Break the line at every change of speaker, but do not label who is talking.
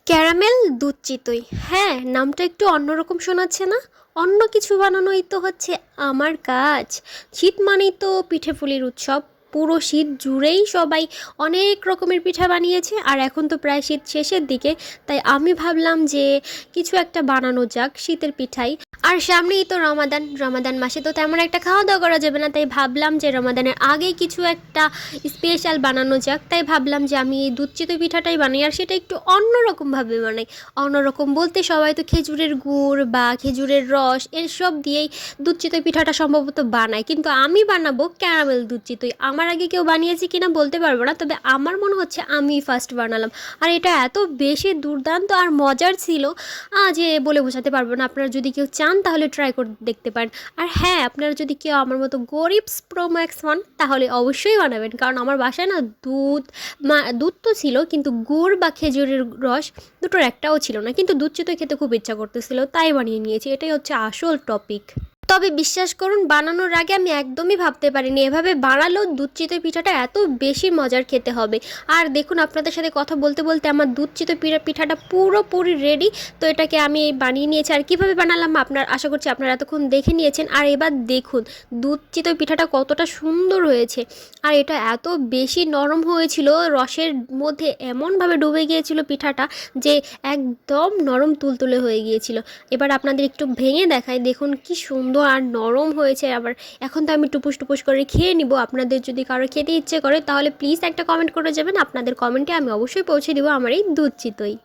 Caramel দুধ চিতই। হ্যাঁ, নামটা একটু অন্যরকম শোনাচ্ছে না? অন্য কিছু বানানোই তো হচ্ছে আমার কাজ। শীত মানেই তো পিঠেপুলির উৎসব। পুরো শীত জুড়েই সবাই অনেক রকমের পিঠা বানিয়েছে, আর এখন তো প্রায় শীত শেষের দিকে। তাই আমি ভাবলাম যে কিছু একটা বানানো যাক শীতের পিঠাই। আর সামনেই তো রমাদান, রমাদান মাসে তো তেমন একটা খাওয়া দাওয়া করা যাবে না, তাই ভাবলাম যে রমাদানের আগেই কিছু একটা স্পেশাল বানানো যাক। তাই ভাবলাম যে আমি এই দুধ চিতই পিঠাটাই বানাই, আর সেটা একটু অন্যরকমভাবে বানাই। অন্যরকম বলতে সবাই তো খেজুরের গুড় বা খেজুরের রস এসব দিয়েই দুধ চিতই পিঠাটা সম্ভবত বানায়, কিন্তু আমি বানাবো ক্যারামেল দুধ চিতই। আমার আগে কেউ বানিয়েছে কিনা বলতে পারবো না, তবে আমার মনে হচ্ছে আমি ফার্স্ট বানালাম। আর এটা এত বেশি দুর্দান্ত আর মজার ছিল যে বলে বোঝাতে পারবো না। আপনারা যদি কেউ চান তাহলে ট্রাই করে দেখতে পারেন। আর হ্যাঁ, আপনারা যদি কেউ আমার মতো গরিব প্রো ম্যাক্স হন তাহলে অবশ্যই বানাবেন, কারণ আমার বাসায় না দুধ তো ছিল, কিন্তু গুড় বা খেজুরের রস দুটোর একটাও ছিল না। কিন্তু দুধ চিতই খেতে খুব ইচ্ছা করতেছিল, তাই বানিয়ে নিয়েছি। এটাই হচ্ছে আসল টপিক। তবে বিশ্বাস করুন, বানানোর আগে আমি একদমই ভাবতে পারিনি এভাবে বানালেও দুধ চিতই পিঠাটা এত বেশি মজার খেতে হবে। আর দেখুন, আপনাদের সাথে কথা বলতে বলতে আমার দুধ চিতই পিঠাটা পুরোপুরি রেডি। তো এটাকে আমি বানিয়ে নিয়েছি। আর কীভাবে বানালাম আপনার আশা করছি আপনারা এতক্ষণ দেখে নিয়েছেন। আর এবার দেখুন দুধ চিতই পিঠাটা কতটা সুন্দর হয়েছে। আর এটা এত বেশি নরম হয়েছিল, রসের মধ্যে এমনভাবে ডুবে গিয়েছিল পিঠাটা যে একদম নরম তুলতুলে হয়ে গিয়েছিল। এবার আপনাদের একটু ভেঙে দেখাই, দেখুন কি সুন্দর আর নরম হয়েছে। আবার এখন তো আমি টুপুস টুপুস করে খেয়ে নিব। আপনাদের যদি কারো খেতে ইচ্ছে করে তাহলে প্লিজ একটা কমেন্ট করে যাবেন। আপনাদের কমেন্টে আমি অবশ্যই পৌঁছে দিব আমার এই দুধ চিতই।